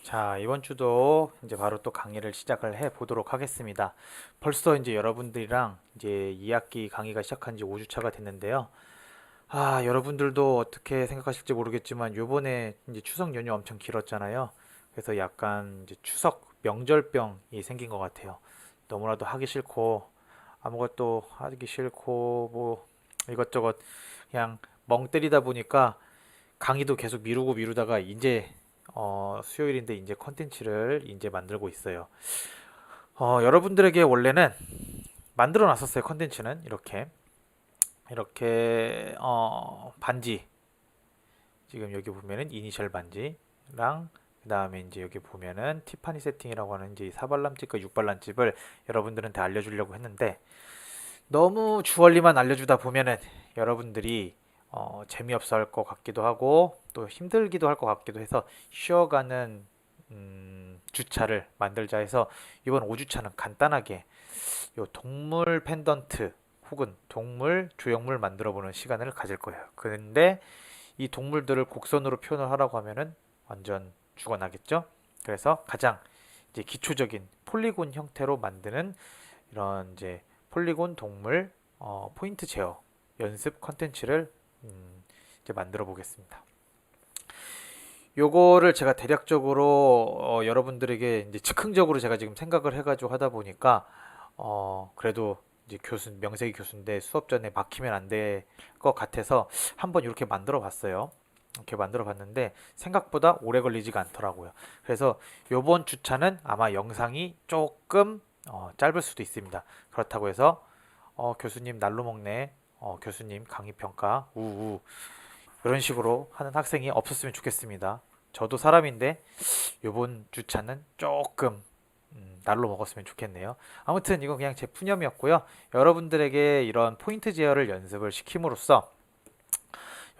자, 이번 주도 이제 바로 또 강의를 시작을 해 보도록 하겠습니다. 벌써 이제 여러분들이랑 이제 2학기 강의가 시작한 지 5주차가 됐는데요. 여러분들도 어떻게 생각하실지 모르겠지만 요번에 이제 추석 연휴 엄청 길었잖아요. 그래서 약간 이제 추석 명절병이 생긴 것 같아요. 너무나도 하기 싫고 아무것도 하기 싫고 뭐 이것저것 그냥 멍 때리다 보니까 강의도 계속 미루고 미루다가 이제 수요일인데 이제 컨텐츠를 이제 만들고 있어요. 여러분들에게 원래는 만들어 놨었어요. 컨텐츠는 이렇게 반지 지금 여기 보면은 이니셜 반지랑 그 다음에 이제 여기 보면은 티파니 세팅이라고 하는 이제 사발람집과 육발람집을 여러분들한테 알려주려고 했는데 너무 주얼리만 알려주다 보면은 여러분들이 재미없어 할 것 같기도 하고 또 힘들기도 할 것 같기도 해서 쉬어가는 주차를 만들자 해서 이번 5주차는 간단하게 요 동물 펜던트 혹은 동물 조형물 만들어 보는 시간을 가질 거예요. 근데 이 동물들을 곡선으로 표현을 하라고 하면은 완전 죽어나겠죠? 그래서 가장 이제 기초적인 폴리곤 형태로 만드는 이런 이제 폴리곤 동물 포인트 제어 연습 컨텐츠를 이제 만들어 보겠습니다. 요거를 제가 대략적으로 여러분들에게 이제 즉흥적으로 제가 지금 생각을 해가지고 하다 보니까 그래도 이제 명색이 교수인데 수업 전에 막히면 안 될 것 같아서 한번 이렇게 만들어 봤어요. 이렇게 만들어 봤는데 생각보다 오래 걸리지가 않더라고요. 그래서 요번 주차는 아마 영상이 조금 짧을 수도 있습니다. 그렇다고 해서 교수님 날로 먹네, 교수님 강의 평가 우우 이런 식으로 하는 학생이 없었으면 좋겠습니다. 저도 사람인데 요번 주차는 조금 날로 먹었으면 좋겠네요. 아무튼 이건 그냥 제 푸념이었고요. 여러분들에게 이런 포인트 제어를 연습을 시킴으로써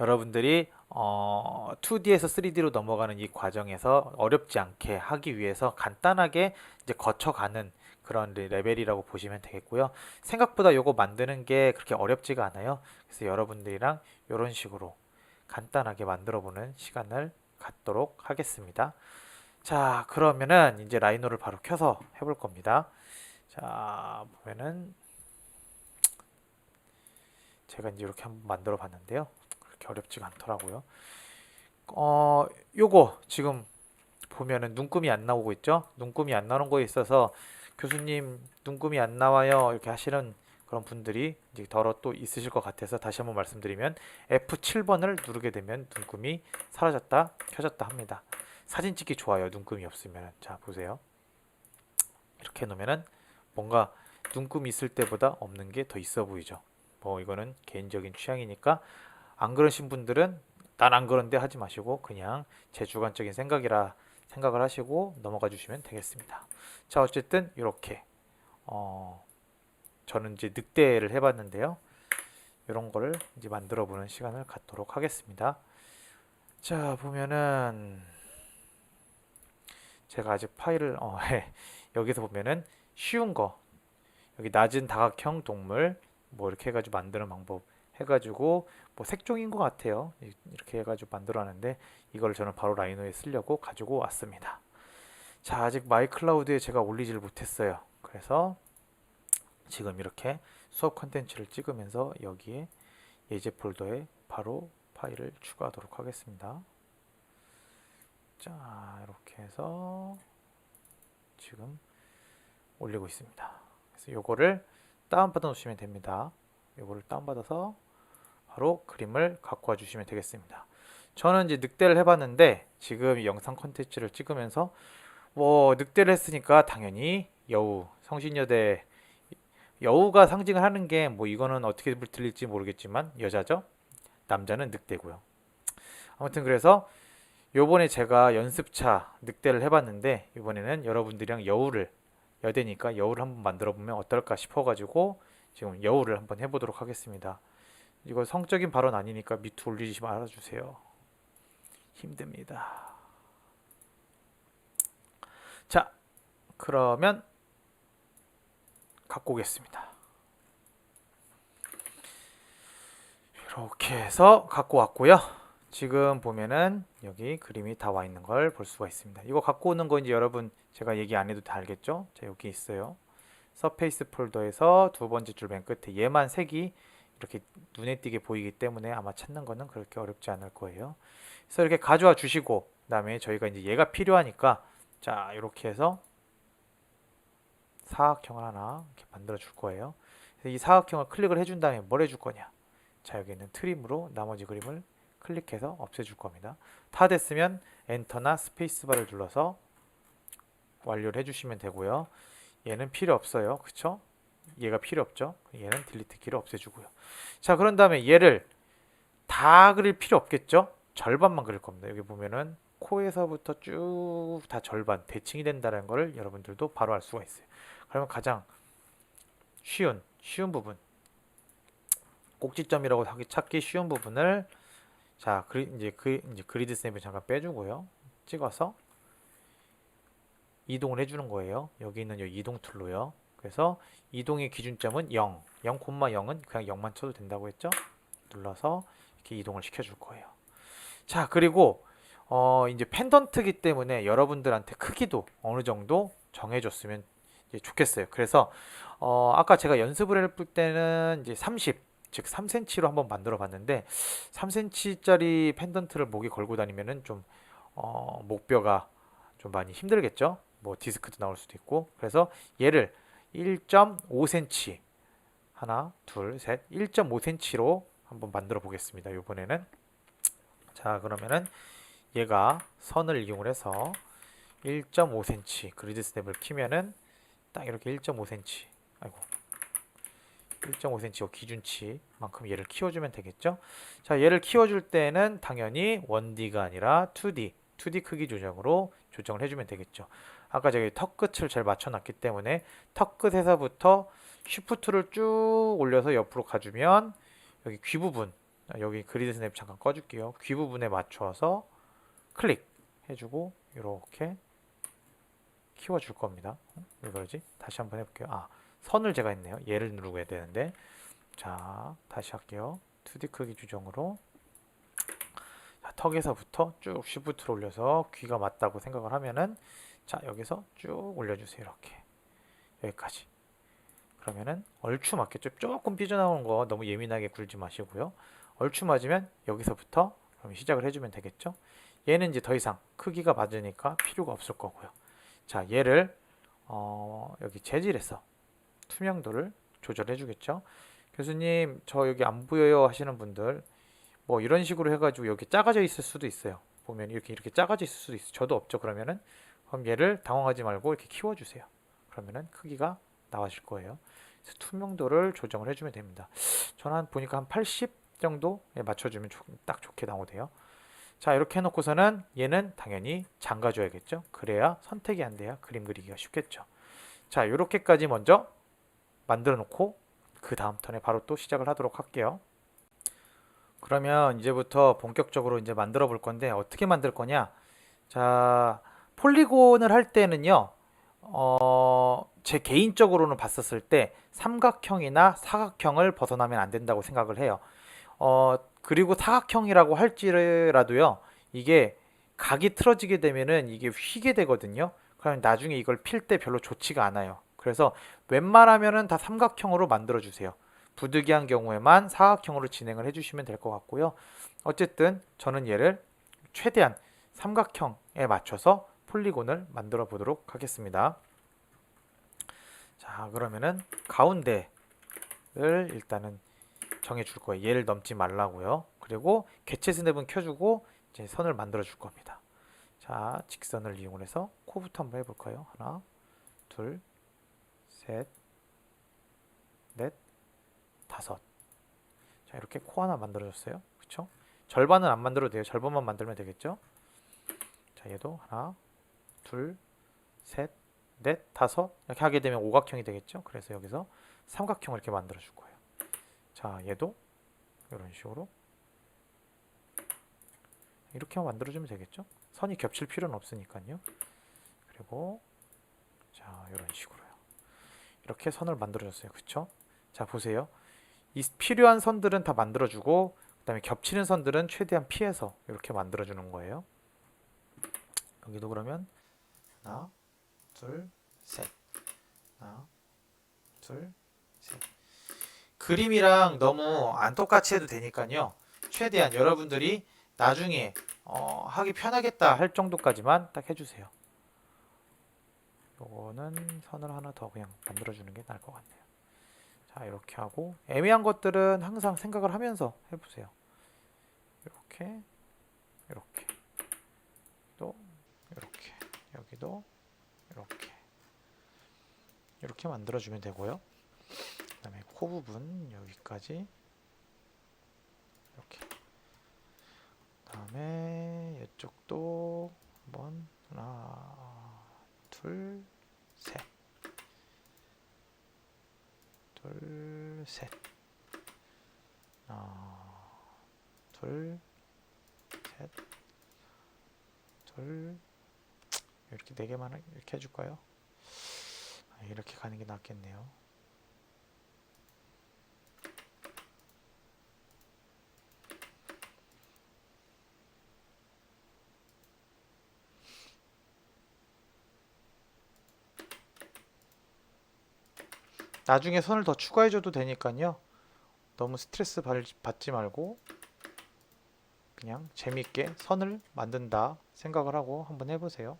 여러분들이 2D에서 3D로 넘어가는 이 과정에서 어렵지 않게 하기 위해서 간단하게 이제 거쳐가는 그런 레벨이라고 보시면 되겠고요. 생각보다 요거 만드는 게 그렇게 어렵지가 않아요. 그래서 여러분들이랑 이런 식으로 간단하게 만들어 보는 시간을 갖도록 하겠습니다. 자, 그러면은 이제 라이노를 바로 켜서 해볼 겁니다. 자, 보면은 제가 이제 이렇게 한번 만들어 봤는데요. 그렇게 어렵지가 않더라고요. 요거 지금 보면은 눈금이 안 나오고 있죠? 눈금이 안 나오는 거에 있어서 교수님 눈금이 안 나와요 이렇게 하시는 그런 분들이 이제 더러 또 있으실 것 같아서 다시 한번 말씀드리면 F7번을 누르게 되면 눈금이 사라졌다 켜졌다 합니다. 사진 찍기 좋아요. 눈금이 없으면. 자, 보세요. 이렇게 해놓으면은 뭔가 눈금이 있을 때보다 없는 게 더 있어 보이죠. 뭐 이거는 개인적인 취향이니까 안 그러신 분들은 난 안 그런데 하지 마시고 그냥 제 주관적인 생각이라 생각을 하시고 넘어가 주시면 되겠습니다. 자, 어쨌든 이렇게 저는 이제 늑대를 해봤는데요. 이런 거를 이제 만들어 보는 시간을 갖도록 하겠습니다. 자, 보면은 제가 아직 파일을 여기서 보면은 쉬운 거 여기 낮은 다각형 동물 뭐 이렇게 해가지고 만드는 방법 해가지고 뭐 색종인 것 같아요. 이렇게 해가지고 만들어놨는데 이걸 저는 바로 라이노에 쓰려고 가지고 왔습니다. 자, 아직 마이클라우드에 제가 올리지를 못했어요. 그래서 지금 이렇게 수업 컨텐츠를 찍으면서 여기에 예제 폴더에 바로 파일을 추가하도록 하겠습니다. 자, 이렇게 해서 지금 올리고 있습니다. 그래서 요거를 다운받아 놓으시면 됩니다. 요거를 다운받아서 바로 그림을 갖고 와 주시면 되겠습니다. 저는 이제 늑대를 해봤는데 지금 이 영상 콘텐츠를 찍으면서 뭐 늑대를 했으니까 당연히 여우, 성신여대 여우가 상징을 하는 게 뭐 이거는 어떻게 들릴지 모르겠지만 여자죠. 남자는 늑대고요. 아무튼 그래서 요번에 제가 연습차 늑대를 해봤는데 이번에는 여러분들이랑 여대니까 여우를 한번 만들어 보면 어떨까 싶어가지고 지금 여우를 한번 해보도록 하겠습니다. 이거 성적인 발언 아니니까 밑에 올리지 말아주세요. 힘듭니다. 자, 그러면 갖고 오겠습니다. 이렇게 해서 갖고 왔고요. 지금 보면은 여기 그림이 다 와 있는 걸 볼 수가 있습니다. 이거 갖고 오는 거 이제 여러분 제가 얘기 안 해도 다 알겠죠? 자, 여기 있어요. 서페이스 폴더에서 두 번째 줄 맨 끝에 얘만 색이 이렇게 눈에 띄게 보이기 때문에 아마 찾는 거는 그렇게 어렵지 않을 거예요. 그래서 이렇게 가져와 주시고 그다음에 저희가 이제 얘가 필요하니까 자, 이렇게 해서 사각형을 하나 이렇게 만들어 줄 거예요. 그래서 이 사각형을 클릭을 해준 다음에 뭘 해줄 거냐? 자, 여기 있는 트림으로 나머지 그림을 클릭해서 없애줄 겁니다. 다 됐으면 엔터나 스페이스바를 눌러서 완료를 해주시면 되고요. 얘는 필요 없어요. 그쵸? 얘가 필요 없죠? 얘는 딜리트 키를 없애주고요. 자, 그런 다음에 얘를 다 그릴 필요 없겠죠? 절반만 그릴 겁니다. 여기 보면은 코에서부터 쭉 다 절반 대칭이 된다는 것을 여러분들도 바로 알 수가 있어요. 그러면 가장 쉬운 부분, 꼭지점이라고 찾기 쉬운 부분을 자, 이제 그리드 스냅을 잠깐 빼주고요. 찍어서 이동을 해주는 거예요. 여기 있는 이 이동 툴로요. 그래서 이동의 기준점은 0, 0,0은 그냥 0만 쳐도 된다고 했죠? 눌러서 이렇게 이동을 시켜줄 거예요. 자, 그리고 이제 펜던트기 때문에 여러분들한테 크기도 어느 정도 정해줬으면 이제 좋겠어요. 그래서 아까 제가 연습을 해볼 때는 이제 30, 즉 3cm로 한번 만들어 봤는데 3cm짜리 펜던트를 목에 걸고 다니면은 좀 목뼈가 좀 많이 힘들겠죠? 뭐 디스크도 나올 수도 있고. 그래서 얘를 1.5cm 하나, 둘, 셋, 1.5cm로 한번 만들어 보겠습니다. 이번에는 자, 그러면은 얘가 선을 이용을 해서 1.5cm 그리드 스냅을 키면은 딱 이렇게 1.5cm 아이고 1.5cm 기준치만큼 얘를 키워주면 되겠죠. 자, 얘를 키워줄 때는 당연히 1D가 아니라 2D 크기 조정으로 조정을 해주면 되겠죠. 아까 저기 턱 끝을 잘 맞춰놨기 때문에 턱 끝에서부터 쉬프트를 쭉 올려서 옆으로 가주면 여기 귀 부분, 여기 그리드 스냅 잠깐 꺼줄게요. 귀 부분에 맞춰서 클릭 해주고 이렇게 키워줄 겁니다. 왜 그러지? 다시 한번 해볼게요. 선을 제가 했네요. 얘를 누르고 해야 되는데 자, 다시 할게요. 2D 크기 조정으로 자, 턱에서부터 쭉 쉬프트를 올려서 귀가 맞다고 생각을 하면은 자, 여기서 쭉 올려주세요. 이렇게 여기까지. 그러면은 얼추 맞겠죠? 조금 삐져나오는 거 너무 예민하게 굴지 마시고요. 얼추 맞으면 여기서부터 그럼 시작을 해주면 되겠죠? 얘는 이제 더 이상 크기가 맞으니까 필요가 없을 거고요. 자, 얘를 여기 재질에서 투명도를 조절해 주겠죠. 교수님, 저 여기 안 보여요 하시는 분들 뭐 이런 식으로 해가지고 여기 작아져 있을 수도 있어요. 보면 이렇게 작아져 있을 수도 있어요. 저도 없죠. 그러면은 그럼 얘를 당황하지 말고 이렇게 키워주세요. 그러면은 크기가 나와질 거예요. 그래서 투명도를 조정을 해주면 됩니다. 저는 보니까 한 80 정도에 맞춰주면 딱 좋게 나오대요. 자, 이렇게 해놓고서는 얘는 당연히 잠가줘야겠죠. 그래야 선택이 안 돼야 그림 그리기가 쉽겠죠. 자, 이렇게까지 먼저 만들어 놓고 그 다음 턴에 바로 또 시작을 하도록 할게요. 그러면 이제부터 본격적으로 이제 만들어 볼 건데 어떻게 만들 거냐? 자, 폴리곤을 할 때는요. 제 개인적으로는 봤었을 때 삼각형이나 사각형을 벗어나면 안 된다고 생각을 해요. 그리고 사각형이라고 할지라도요. 이게 각이 틀어지게 되면은 이게 휘게 되거든요. 그럼 나중에 이걸 필 때 별로 좋지가 않아요. 그래서 웬만하면은 다 삼각형으로 만들어 주세요. 부득이한 경우에만 사각형으로 진행을 해주시면 될 것 같고요. 어쨌든 저는 얘를 최대한 삼각형에 맞춰서 폴리곤을 만들어 보도록 하겠습니다. 자, 그러면은 가운데를 일단은 정해 줄 거예요. 얘를 넘지 말라고요. 그리고 개체 스냅은 켜주고 이제 선을 만들어 줄 겁니다. 자, 직선을 이용해서 코부터 한번 해볼까요? 하나, 둘, 셋, 넷, 다섯. 자, 이렇게 코 하나 만들어줬어요. 그쵸? 절반은 안 만들어도 돼요. 절반만 만들면 되겠죠? 자, 얘도 하나, 둘, 셋, 넷, 다섯. 이렇게 하게 되면 오각형이 되겠죠? 그래서 여기서 삼각형을 이렇게 만들어 줄 거예요. 자, 얘도 이런 식으로 이렇게만 만들어주면 되겠죠? 선이 겹칠 필요는 없으니까요. 그리고 자, 이런 식으로요. 이렇게 선을 만들어줬어요. 그쵸? 자, 보세요. 이 필요한 선들은 다 만들어주고 그 그다음에 겹치는 선들은 최대한 피해서 이렇게 만들어 주는 거예요. 여기도 그러면 하나, 둘, 셋. 하나, 둘, 셋. 그림이랑 너무 안 똑같이 해도 되니까요. 최대한 여러분들이 나중에 하기 편하겠다 할 정도까지만 딱 해주세요. 요거는 선을 하나 더 그냥 만들어주는 게 나을 것 같네요. 자, 이렇게 하고 애매한 것들은 항상 생각을 하면서 해보세요. 이렇게, 이렇게, 또 이렇게, 여기도 이렇게, 이렇게 만들어주면 되고요. 그 다음에 코 부분 여기까지 이렇게. 그 다음에 이쪽도 한번 하나, 둘, 셋, 둘, 셋, 하나, 둘, 셋, 둘, 이렇게 네 개만 이렇게 해줄까요? 이렇게 가는 게 낫겠네요. 나중에 선을 더 추가해줘도 되니까요. 너무 스트레스 받지 말고 그냥 재밌게 선을 만든다 생각을 하고 한번 해보세요.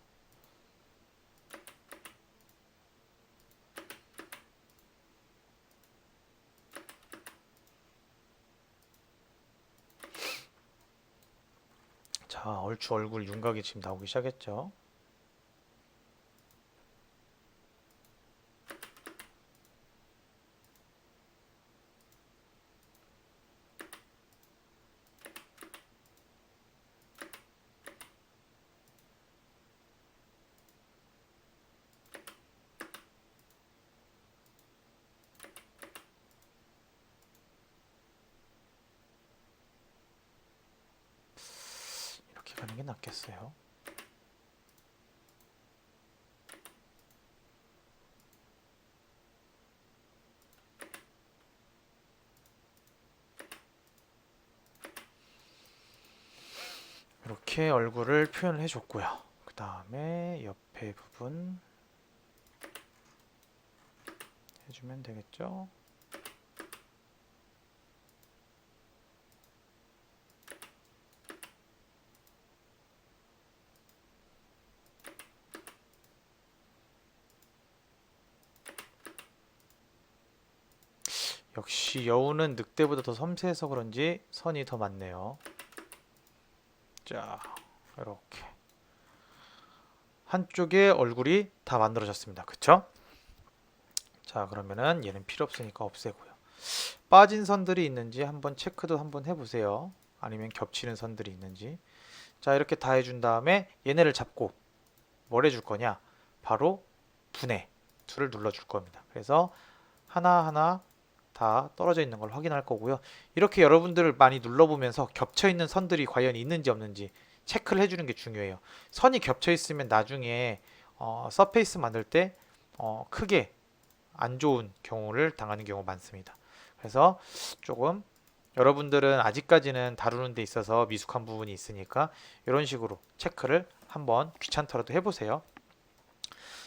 자, 얼추 얼굴 윤곽이 지금 나오기 시작했죠. 이렇게 가는 게 낫겠어요. 이렇게 얼굴을 표현을 해줬고요. 그 다음에 옆에 부분 해주면 되겠죠. 역시 여우는 늑대보다 더 섬세해서 그런지 선이 더 많네요. 자, 이렇게 한쪽에 얼굴이 다 만들어졌습니다. 그쵸? 자, 그러면은 얘는 필요 없으니까 없애고요. 빠진 선들이 있는지 한번 체크도 한번 해보세요. 아니면 겹치는 선들이 있는지. 자, 이렇게 다 해준 다음에 얘네를 잡고 뭘 해줄 거냐? 바로 분해 2를 눌러줄 겁니다. 그래서 하나하나 다 떨어져 있는 걸 확인할 거고요. 이렇게 여러분들을 많이 눌러보면서 겹쳐 있는 선들이 과연 있는지 없는지 체크를 해주는 게 중요해요. 선이 겹쳐 있으면 나중에 서페이스 만들 때 크게 안 좋은 경우를 당하는 경우가 많습니다. 그래서 조금 여러분들은 아직까지는 다루는 데 있어서 미숙한 부분이 있으니까 이런 식으로 체크를 한번 귀찮더라도 해보세요.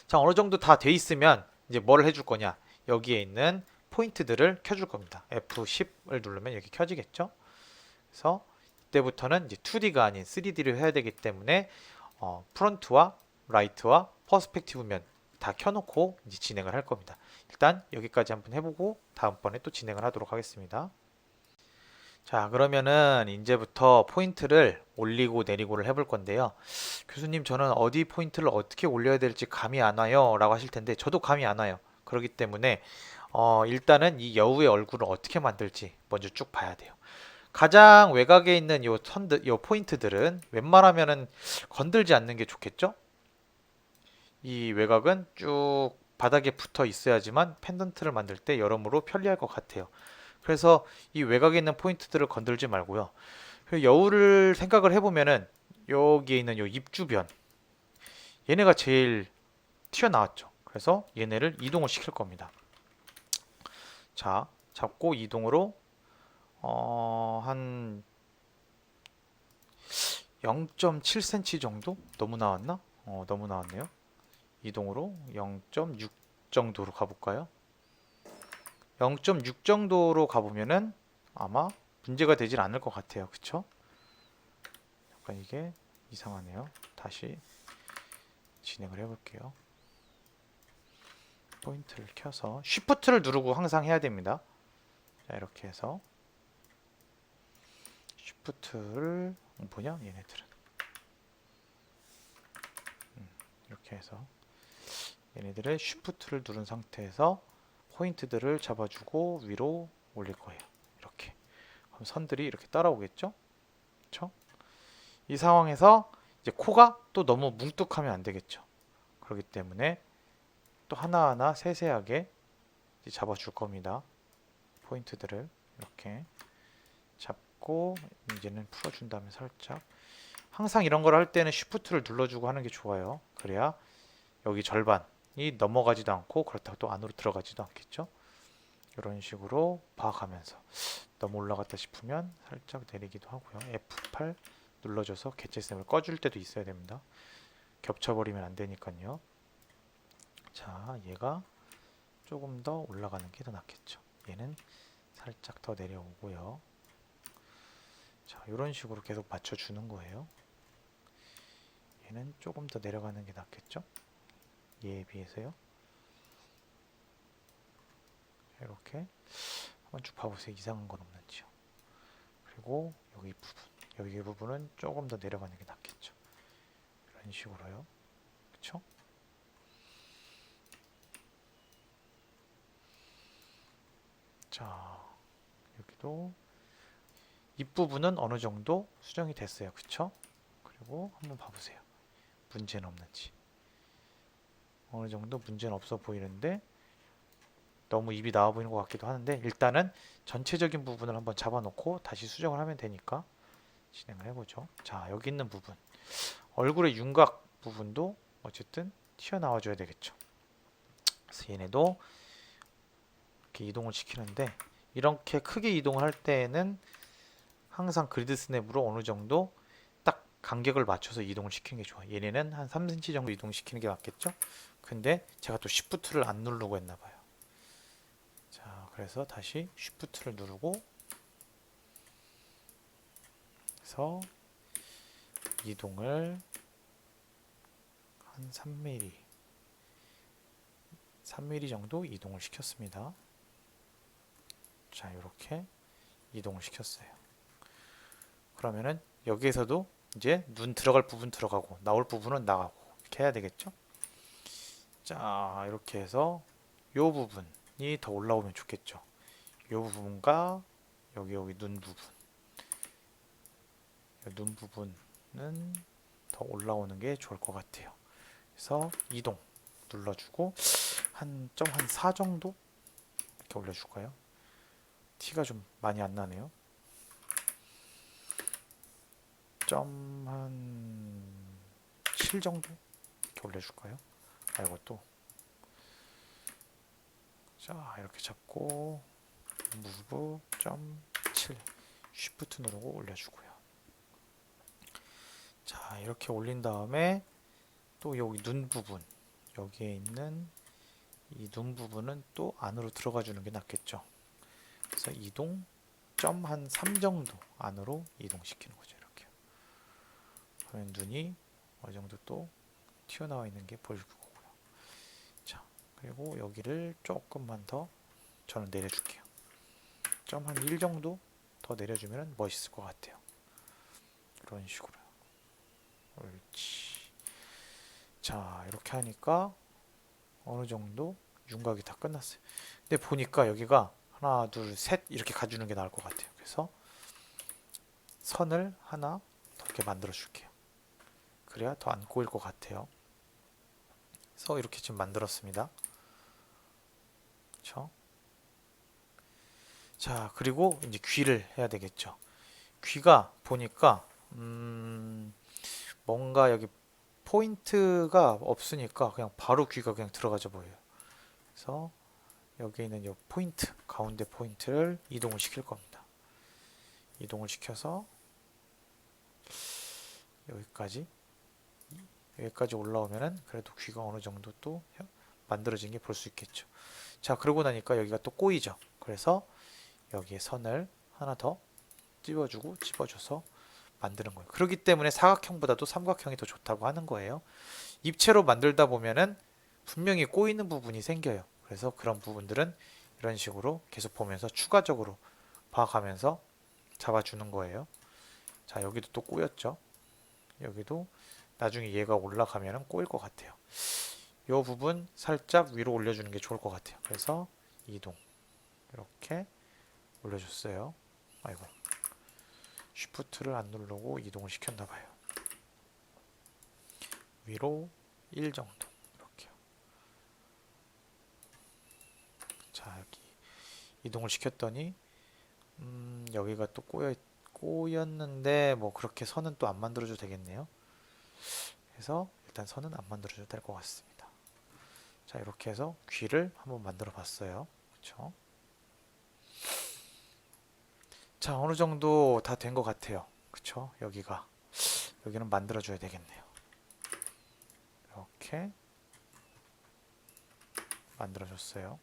자, 어느 정도 다 돼 있으면 이제 뭘 해줄 거냐? 여기에 있는 포인트들을 켜줄 겁니다. F10을 누르면 여기 켜지겠죠? 그래서 이때부터는 이제 2D가 아닌 3D를 해야 되기 때문에 프론트와 라이트와 퍼스펙티브 면 다 켜놓고 이제 진행을 할 겁니다. 일단 여기까지 한번 해보고 다음번에 또 진행을 하도록 하겠습니다. 자, 그러면은 이제부터 포인트를 올리고 내리고를 해볼 건데요. 교수님, 저는 어디 포인트를 어떻게 올려야 될지 감이 안 와요 라고 하실 텐데 저도 감이 안 와요. 그렇기 때문에 일단은 이 여우의 얼굴을 어떻게 만들지 먼저 쭉 봐야 돼요. 가장 외곽에 있는 요 선들, 요 포인트들은 웬만하면은 건들지 않는 게 좋겠죠? 이 외곽은 쭉 바닥에 붙어 있어야지만 펜던트를 만들 때 여러모로 편리할 것 같아요. 그래서 이 외곽에 있는 포인트들을 건들지 말고요. 여우를 생각을 해보면은 여기에 있는 요 입주변 얘네가 제일 튀어나왔죠. 그래서 얘네를 이동을 시킬 겁니다. 자, 잡고 이동으로 한 0.7cm 정도? 너무 나왔나? 너무 나왔네요. 이동으로 0.6 정도로 가볼까요? 0.6 정도로 가보면은 아마 문제가 되질 않을 것 같아요. 그쵸? 약간 이게 이상하네요. 다시 진행을 해볼게요. 포인트를 켜서 쉬프트를 누르고 항상 해야 됩니다. 자, 이렇게 해서 쉬프트를 뭐냐 얘네들은 이렇게 해서 얘네들의 쉬프트를 누른 상태에서 포인트들을 잡아주고 위로 올릴 거예요. 이렇게 그럼 선들이 이렇게 따라오겠죠? 그렇죠? 이 상황에서 이제 코가 또 너무 뭉뚝하면 안 되겠죠. 그렇기 때문에 또 하나하나 세세하게 잡아줄 겁니다. 포인트들을 이렇게 잡고 이제는 풀어준 다음에 살짝 항상 이런 걸 할 때는 쉬프트를 눌러주고 하는 게 좋아요. 그래야 여기 절반이 넘어가지도 않고 그렇다고 또 안으로 들어가지도 않겠죠. 이런 식으로 봐가면서 너무 올라갔다 싶으면 살짝 내리기도 하고요. F8 눌러줘서 개체쌤을 꺼줄 때도 있어야 됩니다. 겹쳐버리면 안 되니까요. 자, 얘가 조금 더 올라가는 게 더 낫겠죠. 얘는 살짝 더 내려오고요. 자, 이런 식으로 계속 맞춰주는 거예요. 얘는 조금 더 내려가는 게 낫겠죠. 얘에 비해서요. 이렇게 한번 쭉 봐보세요. 이상한 건 없는지요. 그리고 여기 부분은 조금 더 내려가는 게 낫겠죠. 이런 식으로요. 그쵸? 자, 여기도 입부분은 어느 정도 수정이 됐어요. 그쵸? 그리고 한번 봐보세요. 문제는 없는지. 어느 정도 문제는 없어 보이는데 너무 입이 나와 보이는 것 같기도 하는데 일단은 전체적인 부분을 한번 잡아놓고 다시 수정을 하면 되니까 진행을 해보죠. 자, 여기 있는 부분. 얼굴의 윤곽 부분도 어쨌든 튀어나와 줘야 되겠죠. 그래서 얘네도 이렇게 이동을 시키는데 이렇게 크게 이동을 할 때에는 항상 그리드 스냅으로 어느 정도 딱 간격을 맞춰서 이동을 시키는 게 좋아요. 얘네는 한 3cm 정도 이동시키는 게 맞겠죠? 근데 제가 또 Shift를 안 누르고 했나 봐요. 자, 그래서 다시 Shift를 누르고 해서 이동을 한 3mm 정도 이동을 시켰습니다. 자, 이렇게 이동을 시켰어요. 그러면은 여기에서도 이제 눈 들어갈 부분 들어가고 나올 부분은 나가고 이렇게 해야 되겠죠? 자, 이렇게 해서 이 부분이 더 올라오면 좋겠죠. 이 부분과 여기 눈 부분, 눈 부분은 더 올라오는 게 좋을 것 같아요. 그래서 이동 눌러주고 한 4 정도 이렇게 올려줄까요? 티가 좀 많이 안 나네요. 한 7 정도 이렇게 올려줄까요? 아, 이것도 자, 이렇게 잡고 무브 7 쉬프트 누르고 올려주고요. 자, 이렇게 올린 다음에 또 여기 눈 부분, 여기에 있는 이 눈 부분은 또 안으로 들어가 주는 게 낫겠죠. 그래서 이동 한 3 정도 안으로 이동시키는 거죠. 이렇게. 그러면 눈이 어느 정도 또 튀어나와 있는 게 보일 거고요. 자, 그리고 여기를 조금만 더 저는 내려줄게요. 한 1 정도 더 내려주면 멋있을 것 같아요. 이런 식으로요. 옳지. 자, 이렇게 하니까 어느 정도 윤곽이 다 끝났어요. 근데 보니까 여기가 하나, 둘, 셋 이렇게 가주는 게 나을 것 같아요. 그래서 선을 하나 더 이렇게 만들어 줄게요. 그래야 더 안 꼬일 것 같아요. 그래서 이렇게 지금 만들었습니다. 그렇죠? 자, 그리고 이제 귀를 해야 되겠죠. 귀가 보니까 뭔가 여기 포인트가 없으니까 그냥 바로 귀가 그냥 들어가져 보여요. 그래서 여기 있는 이 포인트, 가운데 포인트를 이동을 시킬 겁니다. 이동을 시켜서 여기까지 여기까지 올라오면은 그래도 귀가 어느 정도 또 만들어진 게 볼 수 있겠죠. 자, 그러고 나니까 여기가 또 꼬이죠. 그래서 여기에 선을 하나 더 찝어주고 찝어줘서 만드는 거예요. 그렇기 때문에 사각형보다도 삼각형이 더 좋다고 하는 거예요. 입체로 만들다 보면은 분명히 꼬이는 부분이 생겨요. 그래서 그런 부분들은 이런 식으로 계속 보면서 추가적으로 봐가면서 잡아주는 거예요. 자, 여기도 또 꼬였죠. 여기도 나중에 얘가 올라가면은 꼬일 것 같아요. 이 부분 살짝 위로 올려주는 게 좋을 것 같아요. 그래서 이동 이렇게 올려줬어요. 아이고, 쉬프트를 안 누르고 이동을 시켰나 봐요. 위로 1 정도 이렇게요. 자, 여기 이동을 시켰더니 여기가 또 꼬였는데 뭐 그렇게 선은 또 안 만들어줘도 되겠네요. 그래서 일단 선은 안 만들어줘도 될 것 같습니다. 자, 이렇게 해서 귀를 한번 만들어 봤어요. 그렇죠? 자, 어느 정도 다 된 것 같아요. 그쵸? 여기는 만들어줘야 되겠네요. 이렇게 만들어줬어요.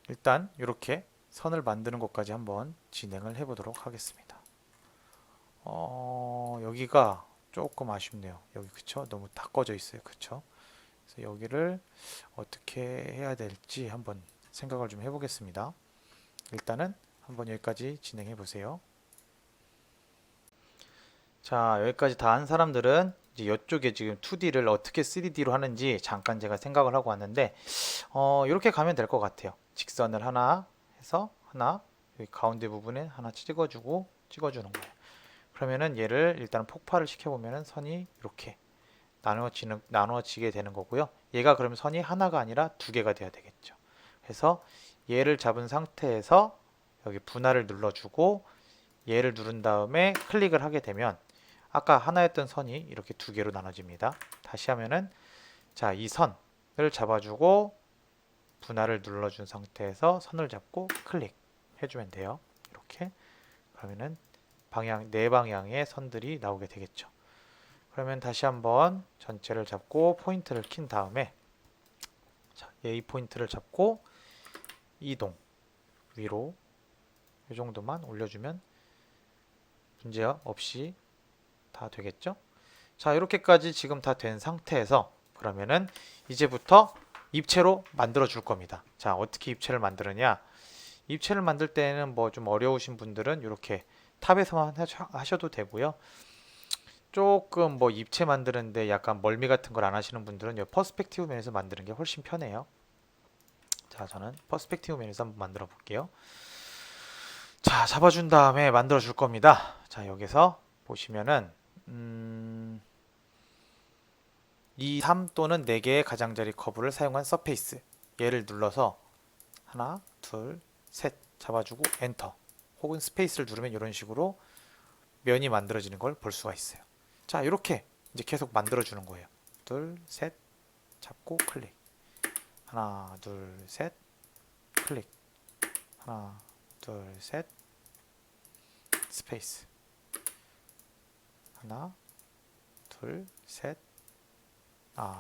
일단 이렇게 선을 만드는 것까지 한번 진행을 해보도록 하겠습니다. 여기가 조금 아쉽네요. 여기 그쵸? 너무 다 꺼져 있어요. 그쵸? 그래서 여기를 어떻게 해야 될지 한번 생각을 좀 해보겠습니다. 일단은 한번 여기까지 진행해 보세요. 자, 여기까지 다 한 사람들은 이제 이쪽에 지금 2D를 어떻게 3D로 하는지 잠깐 제가 생각을 하고 왔는데, 이렇게 가면 될 것 같아요. 직선을 하나 해서 하나, 여기 가운데 부분에 하나 찍어주는 거예요. 그러면은 얘를 일단 폭발을 시켜보면은 선이 이렇게 나누어지게 되는 거고요. 얘가 그러면 선이 하나가 아니라 2개가 돼야 되겠죠. 그래서 얘를 잡은 상태에서 여기 분할을 눌러주고 얘를 누른 다음에 클릭을 하게 되면 아까 하나였던 선이 이렇게 2개로 나눠집니다. 다시 하면은 자, 이 선을 잡아주고 분할을 눌러준 상태에서 선을 잡고 클릭 해주면 돼요. 이렇게 그러면은 네 방향의 선들이 나오게 되겠죠. 그러면 다시 한번 전체를 잡고 포인트를 킨 다음에 자, A 포인트를 잡고 이동 위로 이 정도만 올려주면 문제 없이 다 되겠죠? 자, 이렇게까지 지금 다 된 상태에서 그러면은 이제부터 입체로 만들어 줄 겁니다. 자, 어떻게 입체를 만드느냐? 입체를 만들 때는 뭐 좀 어려우신 분들은 이렇게 탑에서만 하셔도 되고요. 조금 뭐 입체 만드는데 약간 멀미 같은 걸 안 하시는 분들은 이 퍼스펙티브 면에서 만드는 게 훨씬 편해요. 자, 저는 퍼스펙티브 면에서 한번 만들어 볼게요. 자, 잡아준 다음에 만들어 줄 겁니다. 자, 여기서 보시면은 2, 3 또는 4개의 가장자리 커브를 사용한 서페이스 얘를 눌러서 하나, 둘, 셋 잡아주고 엔터 혹은 스페이스를 누르면 이런 식으로 면이 만들어지는 걸 볼 수가 있어요. 자, 이렇게 이제 계속 만들어주는 거예요. 둘, 셋 잡고 클릭 하나, 둘, 셋 클릭 하나, 둘, 셋 스페이스 하나, 둘, 셋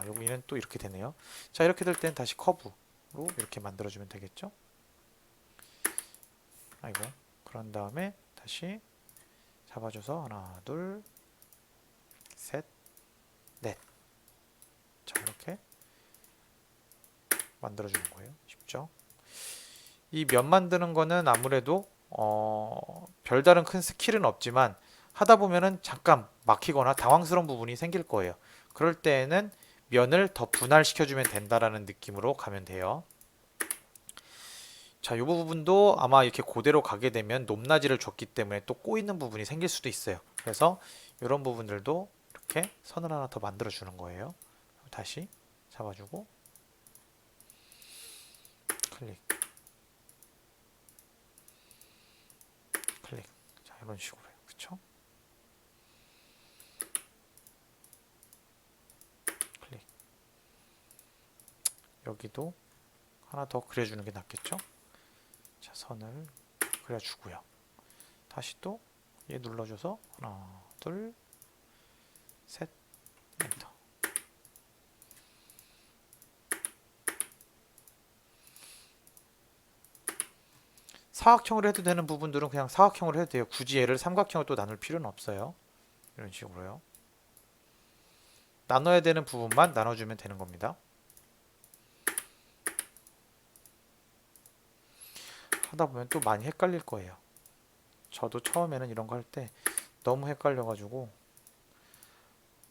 여기는 또 이렇게 되네요. 자, 이렇게 될 때는 다시 커브로 이렇게 만들어주면 되겠죠? 아이고, 그런 다음에 다시 잡아줘서 하나, 둘, 셋, 넷. 자, 이렇게 만들어주는 거예요. 쉽죠? 이 면 만드는 거는 아무래도 별다른 큰 스킬은 없지만 하다 보면은 잠깐 막히거나 당황스러운 부분이 생길 거예요. 그럴 때에는 면을 더 분할시켜주면 된다라는 느낌으로 가면 돼요. 자, 이 부분도 아마 이렇게 그대로 가게 되면 높낮이를 줬기 때문에 또 꼬이는 부분이 생길 수도 있어요. 그래서 이런 부분들도 이렇게 선을 하나 더 만들어 주는 거예요. 다시 잡아주고 클릭 클릭. 자, 이런 식으로요. 그쵸? 클릭. 여기도 하나 더 그려주는 게 낫겠죠? 자, 선을 그려주고요. 다시 또 얘 눌러줘서 하나, 둘, 셋, 엔터. 사각형으로 해도 되는 부분들은 그냥 사각형으로 해도 돼요. 굳이 얘를 삼각형으로 또 나눌 필요는 없어요. 이런 식으로요. 나눠야 되는 부분만 나눠주면 되는 겁니다. 하다 보면 또 많이 헷갈릴 거예요. 저도 처음에는 이런 거 할 때 너무 헷갈려가지고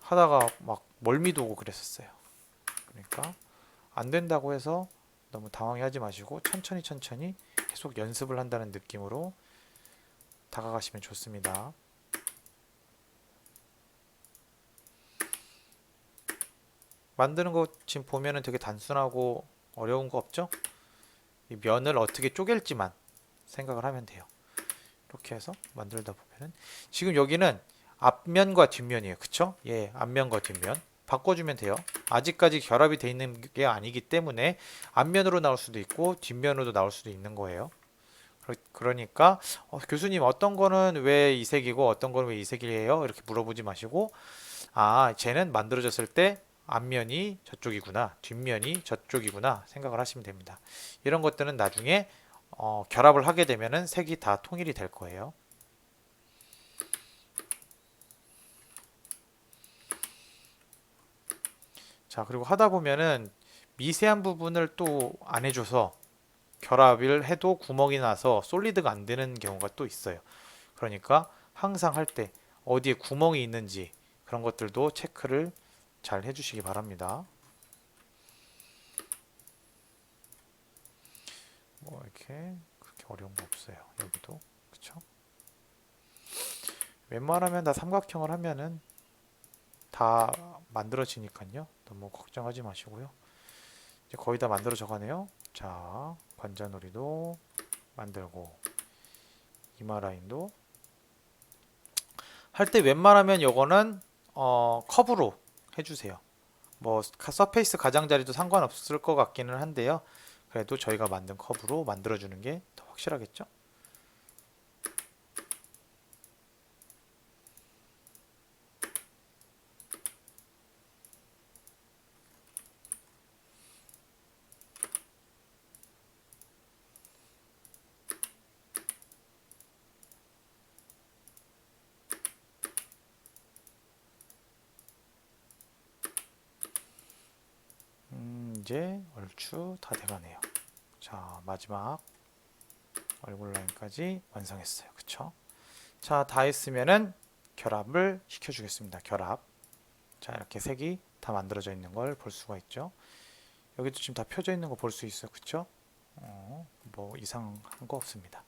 하다가 막 멀미도 오고 그랬었어요. 그러니까 안 된다고 해서 너무 당황해하지 마시고 천천히 계속 연습을 한다는 느낌으로 다가가시면 좋습니다. 만드는 거 지금 보면은 되게 단순하고 어려운 거 없죠? 이 면을 어떻게 쪼갤지만 생각을 하면 돼요. 이렇게 해서 만들다 보면은 지금 여기는 앞면과 뒷면이에요. 그쵸? 예, 앞면과 뒷면 바꿔주면 돼요. 아직까지 결합이 돼 있는 게 아니기 때문에 앞면으로 나올 수도 있고 뒷면으로도 나올 수도 있는 거예요. 그러니까 교수님 어떤 거는 왜 이색이고 어떤 거는 왜 이색이에요? 이렇게 물어보지 마시고 쟤는 만들어졌을 때 앞면이 저쪽이구나, 뒷면이 저쪽이구나 생각을 하시면 됩니다. 이런 것들은 나중에 결합을 하게 되면은 색이 다 통일이 될 거예요. 자, 그리고 하다 보면은 미세한 부분을 또 안 해줘서 결합을 해도 구멍이 나서 솔리드가 안 되는 경우가 또 있어요. 그러니까 항상 할 때 어디에 구멍이 있는지 그런 것들도 체크를 잘 해주시기 바랍니다. 뭐 이렇게 그렇게 어려운 거 없어요. 여기도 그쵸? 웬만하면 다 삼각형을 하면은 다 만들어지니까요. 너무 걱정하지 마시고요. 이제 거의 다 만들어져 가네요. 자, 관자놀이도 만들고 이마 라인도 할 때 웬만하면 요거는 컵으로 해주세요. 뭐 서페이스 가장자리도 상관없을 것 같기는 한데요. 그래도 저희가 만든 컵으로 만들어주는 게 더 확실하겠죠? 이제 얼추 다 돼가네요. 자, 마지막 얼굴 라인까지 완성했어요. 그쵸? 자, 다 했으면은 결합을 시켜주겠습니다. 결합. 자, 이렇게 색이 다 만들어져 있는 걸 볼 수가 있죠. 여기도 지금 다 펴져 있는 거 볼 수 있어요. 그쵸? 뭐 이상한 거 없습니다.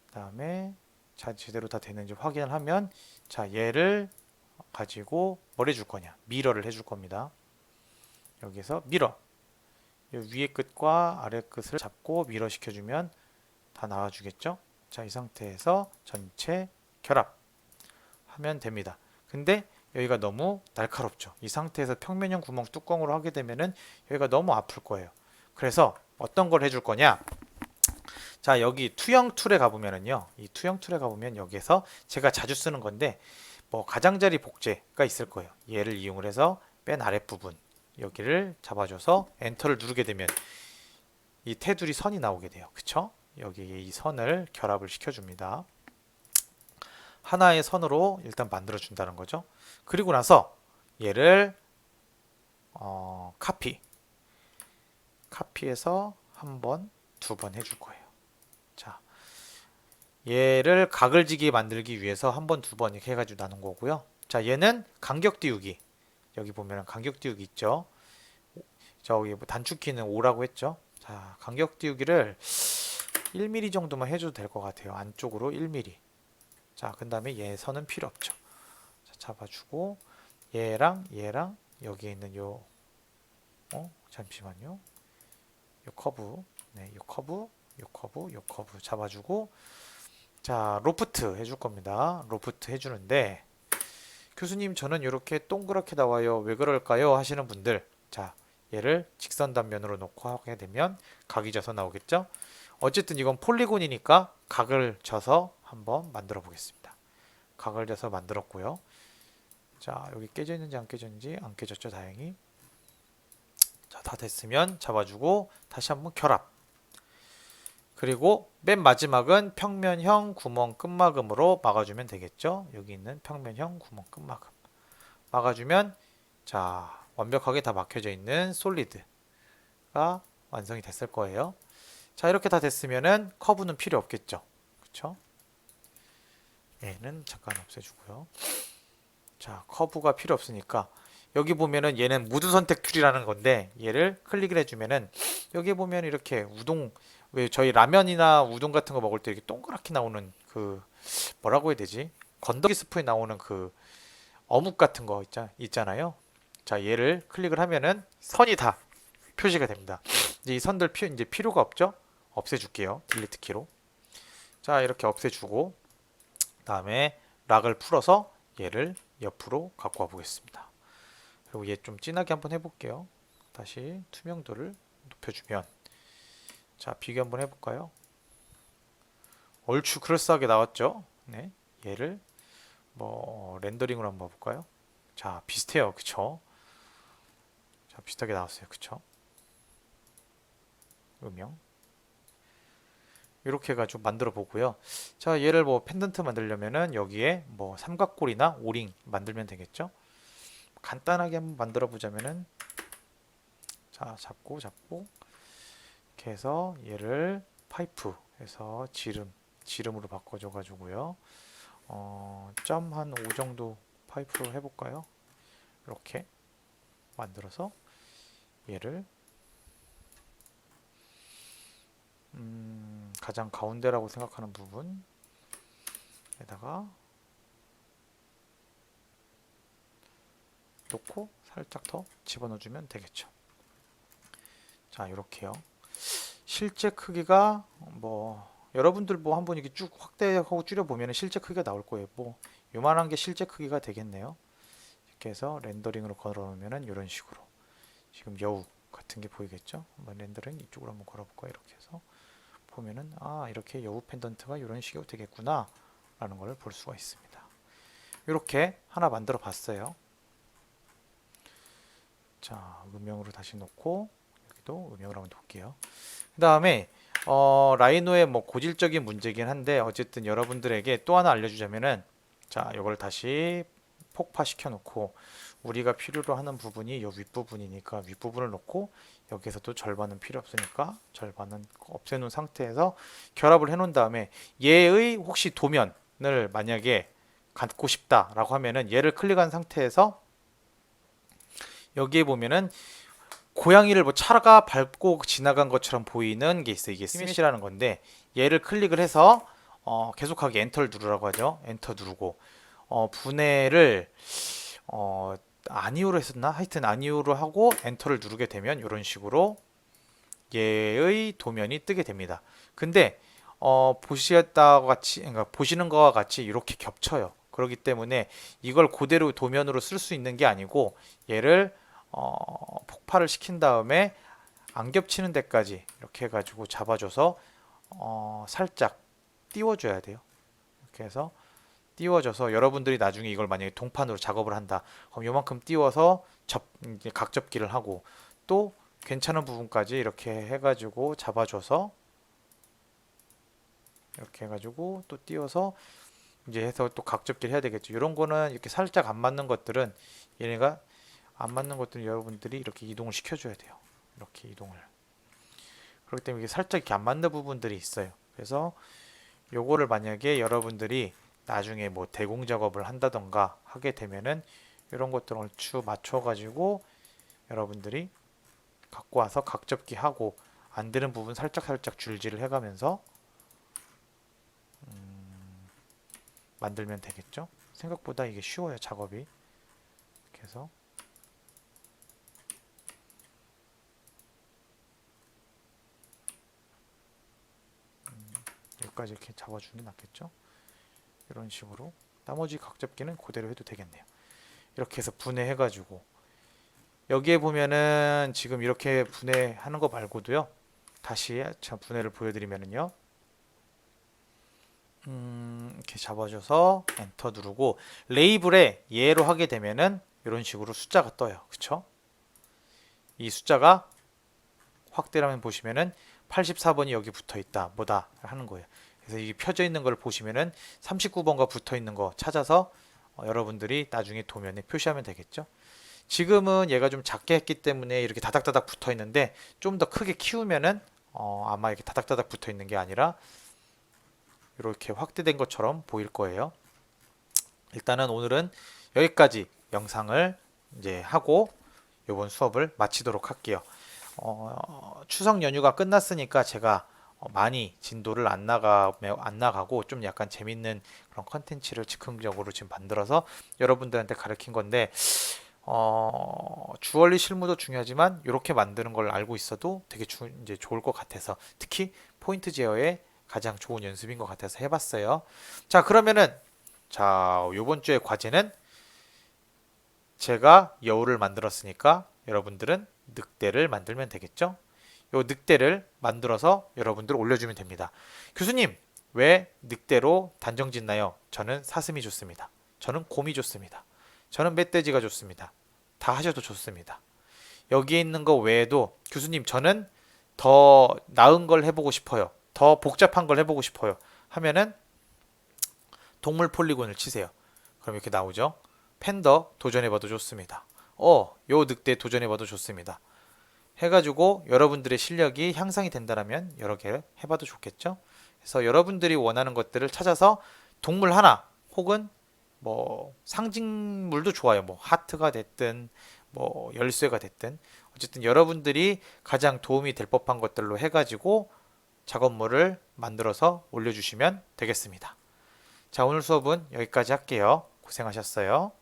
그 다음에 자, 제대로 다 되는지 확인을 하면 자, 얘를 가지고 뭘 해줄 거냐? 미러를 해줄 겁니다. 여기서 미러. 위에 끝과 아래 끝을 잡고 미러 시켜주면 다 나와주겠죠? 자, 이 상태에서 전체 결합 하면 됩니다. 근데 여기가 너무 날카롭죠. 이 상태에서 평면형 구멍 뚜껑으로 하게 되면은 여기가 너무 아플 거예요. 그래서 어떤 걸 해줄 거냐? 자, 여기 투영 툴에 가보면은요. 이 투영 툴에 가보면 여기에서 제가 자주 쓰는 건데 뭐 가장자리 복제가 있을 거예요. 얘를 이용을 해서 맨 아랫부분 여기를 잡아줘서 엔터를 누르게 되면 이 테두리 선이 나오게 돼요. 그쵸? 여기에 이 선을 결합을 시켜줍니다. 하나의 선으로 일단 만들어 준다는 거죠. 그리고 나서 얘를 카피해서 한 번, 두 번 해줄 거예요. 자, 얘를 각을 지게 만들기 위해서 한 번, 두 번 이렇게 해가지고 나눈 거고요. 자, 얘는 간격 띄우기. 여기 보면 간격 띄우기 있죠. 저기 단축키는 5라고 했죠. 자, 간격 띄우기를 1mm 정도만 해줘도 될 것 같아요. 안쪽으로 1mm. 자, 그 다음에 얘 선은 필요 없죠. 자, 잡아주고 얘랑 여기에 있는 잠시만요. 요 커브, 네, 요 커브 잡아주고 자, 로프트 해줄 겁니다. 로프트 해주는데 교수님 저는 이렇게 동그랗게 나와요. 왜 그럴까요? 하시는 분들 자, 얘를 직선 단면으로 놓고 하게 되면 각이 져서 나오겠죠? 어쨌든 이건 폴리곤이니까 각을 져서 한번 만들어 보겠습니다. 각을 재서 만들었고요. 자, 여기 깨져 있는지 안 깨졌는지 안 깨졌죠, 다행히. 자, 다 됐으면 잡아주고 다시 한번 결합. 그리고 맨 마지막은 평면형 구멍 끝마금으로 막아주면 되겠죠. 여기 있는 평면형 구멍 끝마금 막아주면, 자, 완벽하게 다 막혀져 있는 솔리드가 완성이 됐을 거예요. 자, 이렇게 다 됐으면은 커브는 필요 없겠죠. 그쵸? 얘는 잠깐 없애주고요. 자, 커브가 필요 없으니까 여기 보면은 얘는 무드 선택 툴이라는 건데, 얘를 클릭을 해주면은 여기 보면 이렇게 우동, 왜 저희 라면이나 우동 같은 거 먹을 때 이렇게 동그랗게 나오는 그, 뭐라고 해야 되지? 건더기 스프에 나오는 그 어묵 같은 거 있잖아요. 자, 얘를 클릭을 하면은 선이 다 표시가 됩니다. 이제 이 선들 이제 필요가 없죠? 없애줄게요. 딜리트 키로. 자, 이렇게 없애주고 다음에 락을 풀어서 얘를 옆으로 갖고 와 보겠습니다. 그리고 얘 좀 진하게 한번 해볼게요. 다시 투명도를 높여주면, 자, 비교 한번 해볼까요? 얼추 그럴싸하게 나왔죠? 네, 얘를 뭐 렌더링으로 한번 볼까요? 자, 비슷해요. 그쵸? 자, 비슷하게 나왔어요. 그쵸? 음영 이렇게 해가지고 만들어 보고요. 자, 얘를 뭐 펜던트 만들려면은 여기에 뭐 삼각골이나 오링 만들면 되겠죠? 간단하게 한번 만들어 보자면은, 자, 잡고 이렇게 해서 얘를 파이프 해서 지름으로 바꿔줘 가지고요. 점 한 5 정도 파이프로 해볼까요? 이렇게 만들어서 얘를 가장 가운데라고 생각하는 부분에다가 놓고 살짝 더 집어넣어주면 되겠죠. 자, 이렇게요. 실제 크기가 뭐 여러분들 뭐 한번 이렇게 쭉 확대하고 줄여보면 실제 크기가 나올 거예요. 뭐 요만한 게 실제 크기가 되겠네요. 이렇게 해서 렌더링으로 걸어놓으면 이런 식으로 지금 여우 같은 게 보이겠죠? 한번 렌더링 이쪽으로 한번 걸어볼까요? 이렇게 해서 보면은, 아, 이렇게 여우 펜던트가 이런 식으로 되겠구나 라는 걸 볼 수가 있습니다. 이렇게 하나 만들어 봤어요. 자, 음영으로 다시 놓고 여기도 음영으로 한번 놓을게요. 그 다음에 라이노의 뭐 고질적인 문제긴 한데 어쨌든 여러분들에게 또 하나 알려주자면은, 자, 이걸 다시 폭파시켜 놓고 우리가 필요로 하는 부분이 이 윗부분이니까 윗부분을 놓고 여기에서도 절반은 필요 없으니까 절반은 없애놓은 상태에서 결합을 해놓은 다음에 얘의 혹시 도면을 만약에 갖고 싶다라고 하면은 얘를 클릭한 상태에서 여기에 보면은 고양이를 뭐 차가 밟고 지나간 것처럼 보이는 게 있어요. 이게 스매시라는 건데, 얘를 클릭을 해서 계속하게 엔터를 누르라고 하죠. 엔터 누르고 분해를 아니오로 했었나? 하여튼 아니오로 하고 엔터를 누르게 되면 이런 식으로 얘의 도면이 뜨게 됩니다. 근데 보시다와 같이, 그러니까 보시는 것과 같이 이렇게 겹쳐요. 그렇기 때문에 이걸 그대로 도면으로 쓸 수 있는 게 아니고 얘를 폭발을 시킨 다음에 안 겹치는 데까지 이렇게 해가지고 잡아줘서 살짝 띄워줘야 돼요. 이렇게 해서 띄워져서 여러분들이 나중에 이걸 만약에 동판으로 작업을 한다. 그럼 요만큼 띄워서 이제 각접기를 하고 또 괜찮은 부분까지 이렇게 해가지고 잡아줘서 이렇게 해가지고 또 띄워서 이제 해서 또 각접기를 해야 되겠죠. 이런 거는 이렇게 살짝 안 맞는 것들은 얘네가 안 맞는 것들은 여러분들이 이렇게 이동을 시켜줘야 돼요. 이렇게 이동을. 그렇기 때문에 이게 살짝 이렇게 안 맞는 부분들이 있어요. 그래서 요거를 만약에 여러분들이 나중에 뭐 대공 작업을 한다던가 하게 되면은 이런 것들을 얼추 맞춰가지고 여러분들이 갖고 와서 각접기 하고 안 되는 부분 살짝 줄질을 해가면서 만들면 되겠죠. 생각보다 이게 쉬워요, 작업이. 이렇게 해서 여기까지 이렇게 잡아주는 게 낫겠죠. 이런 식으로 나머지 각접기는 그대로 해도 되겠네요. 이렇게 해서 분해해가지고 여기에 보면은 지금 이렇게 분해하는 거 말고도요, 다시 분해를 보여드리면은요, 이렇게 잡아줘서 엔터 누르고 레이블에 예로 하게 되면은 이런 식으로 숫자가 떠요. 그쵸? 이 숫자가 확대를 하면 보시면은 84번이 여기 붙어 있다. 뭐다 하는 거예요. 그래서 이게 펴져 있는 걸 보시면은 39번과 붙어 있는 거 찾아서 여러분들이 나중에 도면에 표시하면 되겠죠. 지금은 얘가 좀 작게 했기 때문에 이렇게 다닥다닥 붙어 있는데 좀 더 크게 키우면은 아마 이렇게 다닥다닥 붙어 있는 게 아니라 이렇게 확대된 것처럼 보일 거예요. 일단은 오늘은 여기까지 영상을 이제 하고 이번 수업을 마치도록 할게요. 추석 연휴가 끝났으니까 제가 많이 진도를 안 나가고 좀 약간 재밌는 그런 컨텐츠를 즉흥적으로 지금 만들어서 여러분들한테 가르친 건데 주얼리 실무도 중요하지만 이렇게 만드는 걸 알고 있어도 되게 이제 좋을 것 같아서 특히 포인트 제어에 가장 좋은 연습인 것 같아서 해봤어요. 자, 그러면은 자, 요번 주의 과제는 제가 여우를 만들었으니까 여러분들은 늑대를 만들면 되겠죠? 요 늑대를 만들어서 여러분들 올려주면 됩니다. 교수님, 왜 늑대로 단정 짓나요? 저는 사슴이 좋습니다. 저는 곰이 좋습니다. 저는 멧돼지가 좋습니다. 다 하셔도 좋습니다. 여기에 있는 거 외에도 교수님, 저는 더 나은 걸 해보고 싶어요. 더 복잡한 걸 해보고 싶어요. 하면은 동물 폴리곤을 치세요. 그럼 이렇게 나오죠. 팬더 도전해봐도 좋습니다. 요 늑대 도전해봐도 좋습니다. 해가지고 여러분들의 실력이 향상이 된다면 여러 개 해봐도 좋겠죠. 그래서 여러분들이 원하는 것들을 찾아서 동물 하나 혹은 뭐 상징물도 좋아요. 뭐 하트가 됐든 뭐 열쇠가 됐든 어쨌든 여러분들이 가장 도움이 될 법한 것들로 해가지고 작업물을 만들어서 올려주시면 되겠습니다. 자, 오늘 수업은 여기까지 할게요. 고생하셨어요.